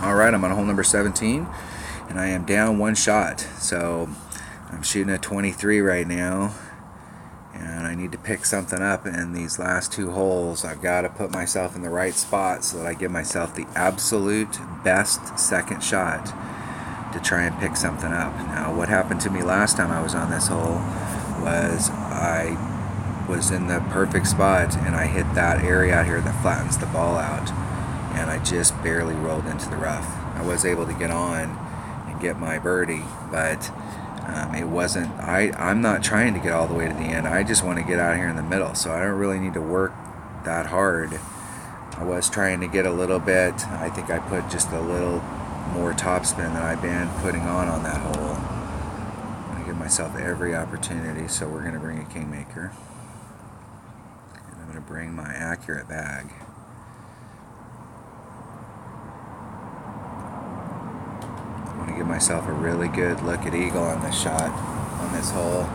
Alright, I'm on hole number 17 and I am down one shot. So I'm shooting a 23 right now and I need to pick something up in these last two holes. I've got to put myself in the right spot so that I give myself the absolute best second shot to try and pick something up. Now, what happened to me last time I was on this hole was I was in the perfect spot and I hit that area out here that flattens the ball out, and I just barely rolled into the rough. I was able to get on and get my birdie, but it wasn't, I'm not trying to get all the way to the end. I just want to get out here in the middle, so I don't really need to work that hard. I was trying to get a little bit. I think I put just a little more topspin than I've been putting on that hole. I'm going to give myself every opportunity, so we're going to bring a Kingmaker. And I'm going to bring my accurate bag. I'm going to give myself a really good look at eagle on this shot, on this hole.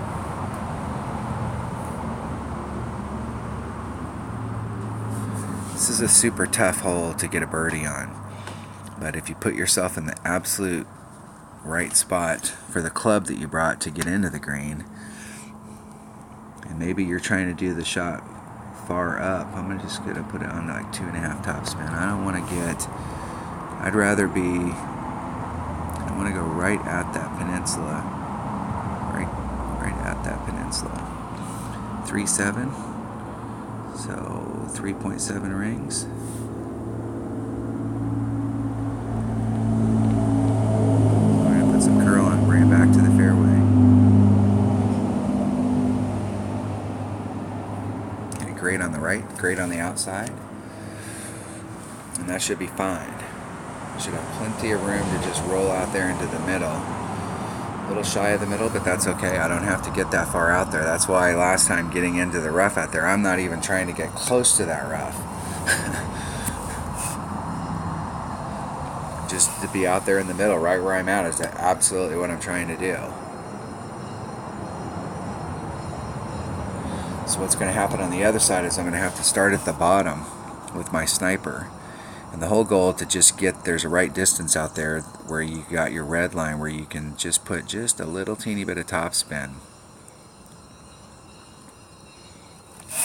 This is a super tough hole to get a birdie on. But if you put yourself in the absolute right spot for the club that you brought to get into the green, and maybe you're trying to do the shot far up, I'm just going to put it on like 2.5 topspin. I don't want to get, I'd rather be, I want to go right at that peninsula, right at that peninsula. 3.7, so 3.7 rings. Back to the fairway. Okay, great on the right, great on the outside. And that should be fine. Should have plenty of room to just roll out there into the middle. A little shy of the middle, but that's okay. I don't have to get that far out there. That's why last time getting into the rough out there, I'm not even trying to get close to that rough. Just to be out there in the middle, right where I'm at, is absolutely what I'm trying to do. So what's going to happen on the other side is I'm going to have to start at the bottom with my sniper. And the whole goal to just get, there's a right distance out there where you got your red line where you can just put just a little teeny bit of topspin.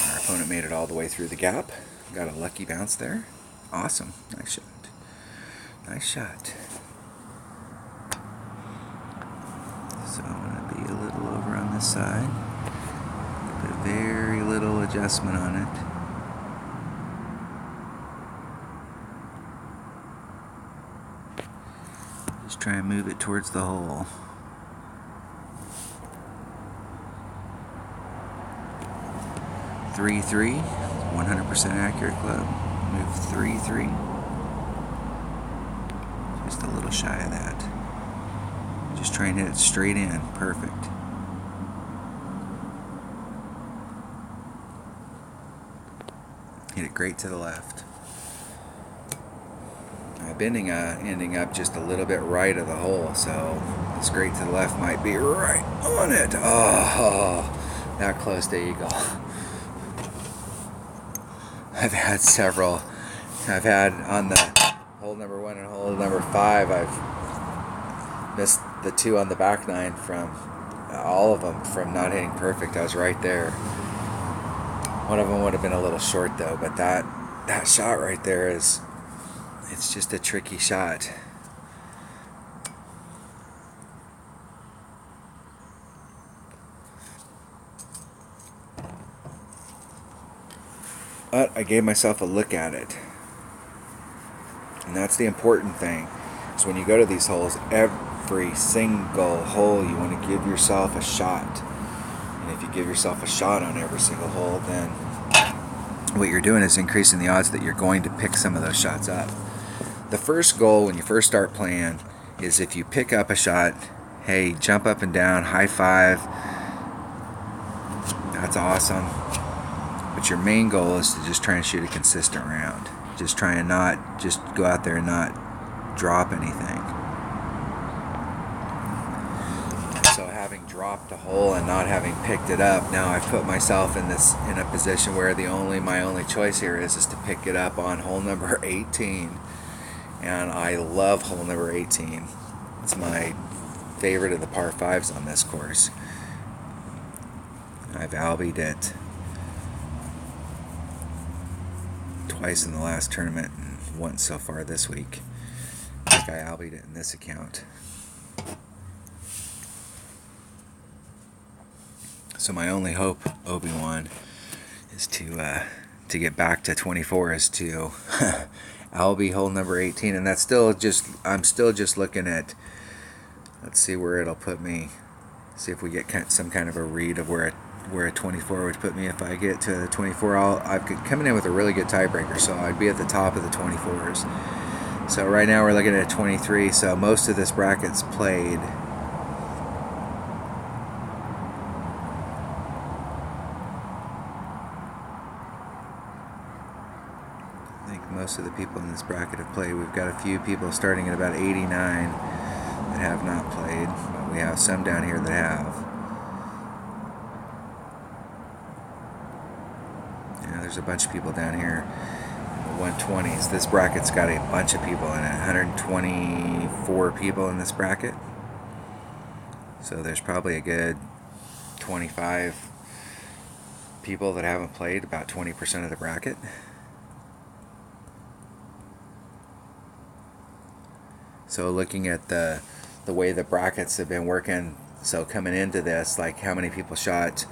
Our opponent made it all the way through the gap. Got a lucky bounce there. Awesome. Nice shot. Nice shot. So I'm going to be a little over on this side. Put a very little adjustment on it. Just try and move it towards the hole. Three, 100% accurate club. Move 3-3. Just a little shy of that. Just try and hit it straight in. Perfect. Hit it great to the left. I'm ending up just a little bit right of the hole, so this great to the left might be right on it. Oh, that close to eagle. I've had several. I've had on the hole number 1 and hole number 5, I've missed the 2 on the back 9 from all of them from not hitting perfect. I was right there. One of them would have been a little short though, but that shot right there is, it's just a tricky shot. But I gave myself a look at it. And that's the important thing, is when you go to these holes, every single hole you want to give yourself a shot. And if you give yourself a shot on every single hole, then what you're doing is increasing the odds that you're going to pick some of those shots up. The first goal when you first start playing is, if you pick up a shot, hey, jump up and down, high five. That's awesome. But your main goal is to just try and shoot a consistent round. Just try and not just go out there and not drop anything. So having dropped a hole and not having picked it up, now I've put myself in a position where my only choice here is to pick it up on hole number 18 and I love hole number 18. It's my favorite of the par 5s on this course. I've albied it twice in the last tournament and once so far this week. I think I albied it in this account. So my only hope, Obi-Wan, is to get back to 24 is to albi hole number 18, and that's still just, I'm still just looking at, let's see where it'll put me. See if we get some kind of a read of where a 24 would put me. If I get to the 24, I'm coming in with a really good tiebreaker, so I'd be at the top of the 24s. So right now we're looking at 23, so most of this bracket's played. I think most of the people in this bracket have played. We've got a few people starting at about 89 that have not played, but we have some down here that have. Yeah, there's a bunch of people down here in the 120s. This bracket's got a bunch of people in it, 124 people in this bracket. So there's probably a good 25 people that haven't played, about 20% of the bracket. So looking at the way the brackets have been working, so coming into this, like how many people shot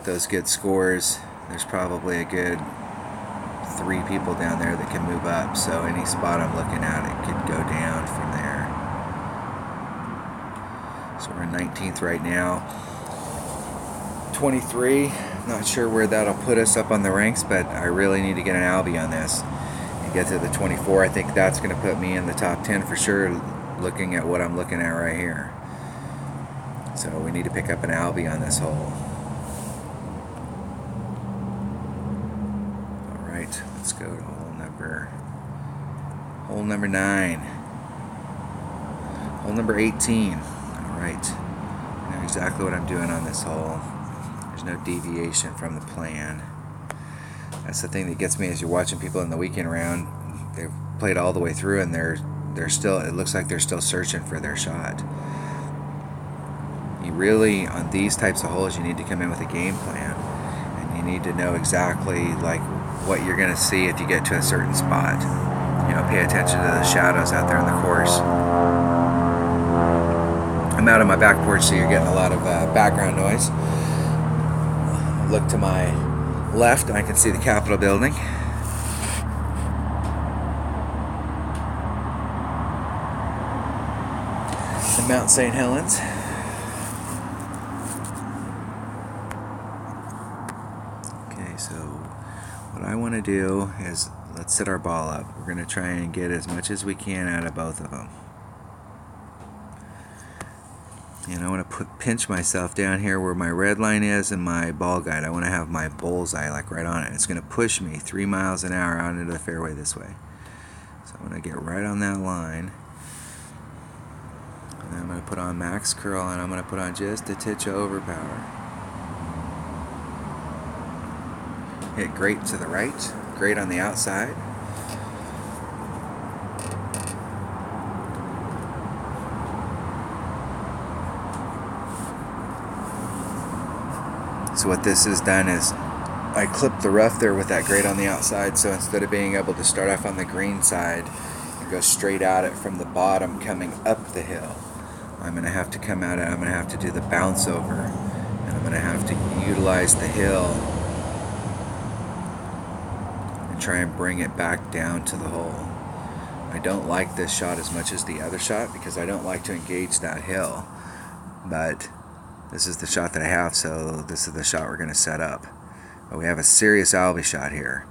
those good scores, there's probably a good 3 people down there that can move up. So any spot I'm looking at, it could go down from there. So we're in 19th right now. 23, not sure where that'll put us up on the ranks, but I really need to get an albi on this. Get to the 24, I think that's going to put me in the top 10 for sure, looking at what I'm looking at right here. So we need to pick up an albi on this hole. Alright, let's go to hole number 9. Hole number 18. Alright, I know exactly what I'm doing on this hole. There's no deviation from the plan. That's the thing that gets me, as you're watching people in the weekend round. They've played all the way through and they're still, it looks like they're still searching for their shot. You really, on these types of holes, you need to come in with a game plan, and you need to know exactly like what you're going to see if you get to a certain spot. You know, pay attention to the shadows out there on the course. I'm out on my back porch, so you're getting a lot of background noise. Look to my left, I can see the Capitol building. And Mount St. Helens. Okay, so what I want to do is, let's set our ball up. We're going to try and get as much as we can out of both of them. And I want to pinch myself down here where my red line is and my ball guide. I want to have my bullseye like right on it. It's going to push me 3 miles an hour out into the fairway this way. So I'm going to get right on that line. And then I'm going to put on max curl, and I'm going to put on just a titch of overpower. Hit great to the right, great on the outside. So what this has done is I clipped the rough there with that grate on the outside, so instead of being able to start off on the green side and go straight at it from the bottom coming up the hill, I'm going to have to come at it, I'm going to have to do the bounce over, and I'm going to have to utilize the hill and try and bring it back down to the hole. I don't like this shot as much as the other shot because I don't like to engage that hill, but this is the shot that I have, so this is the shot we're going to set up. But we have a serious albi shot here.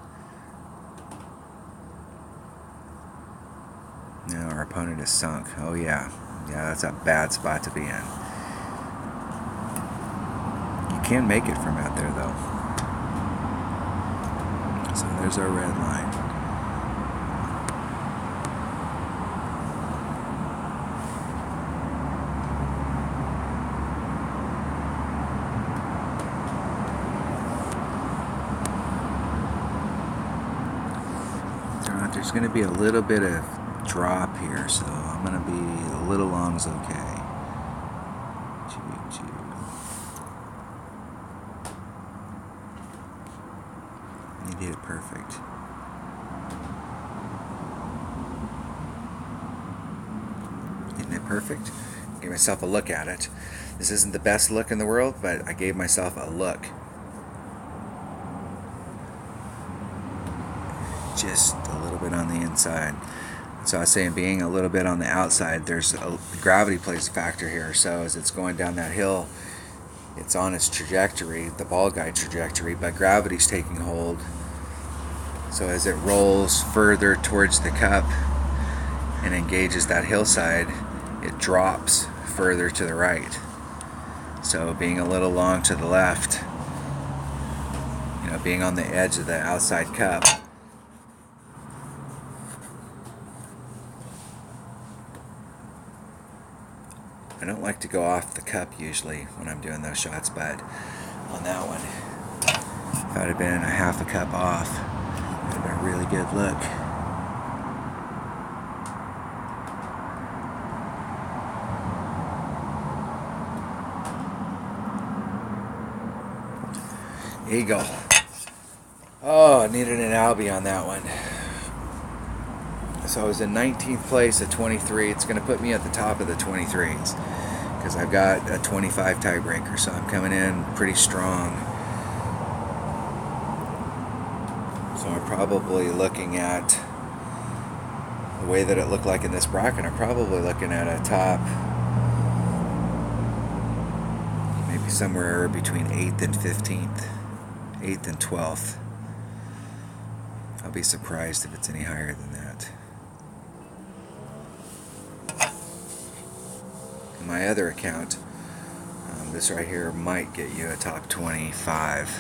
Now our opponent is sunk. Oh yeah. Yeah, that's a bad spot to be in. You can make it from out there though. So there's our red line. There's going to be a little bit of drop here, so I'm going to be a little long's okay. You did it perfect. Isn't it perfect? Give myself a look at it. This isn't the best look in the world, but I gave myself a look. Just a little bit on the inside. So I was saying, being a little bit on the outside, gravity plays a factor here. So as it's going down that hill, it's on its trajectory, the ball guide trajectory, but gravity's taking hold. So as it rolls further towards the cup and engages that hillside, it drops further to the right. So being a little long to the left, being on the edge of the outside cup, I don't like to go off the cup usually when I'm doing those shots, but on that one, if I'd have been a half a cup off, it would have been a really good look. Eagle. Oh, I needed an albie on that one. So I was in 19th place at 23. It's going to put me at the top of the 23s because I've got a 25 tiebreaker, so I'm coming in pretty strong. So I'm probably looking at the way that it looked like in this bracket. I'm probably looking at a top maybe somewhere between 8th and 15th, 8th and 12th. I'll be surprised if it's any higher than that. In my other account, this right here might get you a top 25.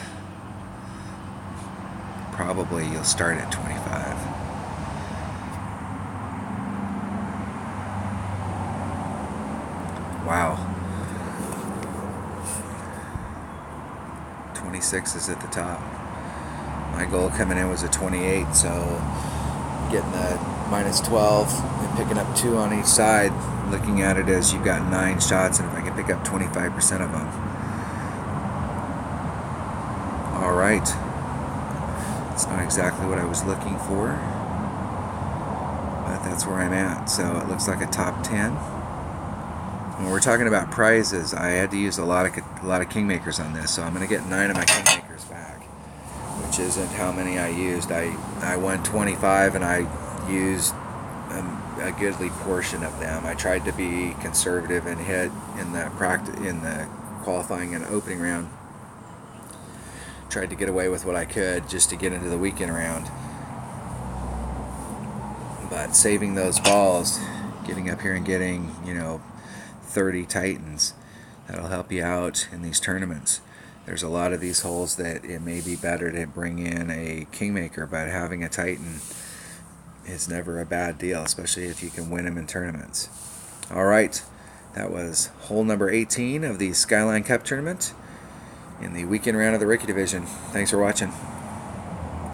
Probably you'll start at 25. Wow. 26 is at the top. My goal coming in was a 28, so getting the minus 12 and picking up 2 on each side, looking at it as you've got 9 shots, and if I can pick up 25% of them. Alright. It's not exactly what I was looking for, but that's where I'm at. So it looks like a top 10. When we're talking about prizes, I had to use a lot of kingmakers on this, so I'm going to get 9 of my kingmakers back, which isn't how many I used. I won 25 and I used a goodly portion of them. I tried to be conservative and hit in the qualifying and opening round. Tried to get away with what I could just to get into the weekend round. But saving those balls, getting up here and getting 30 Titans, that'll help you out in these tournaments. There's a lot of these holes that it may be better to bring in a kingmaker, but having a Titan is never a bad deal, especially if you can win them in tournaments. Alright, that was hole number 18 of the Skyline Cup tournament in the weekend round of the Rookie Division. Thanks for watching.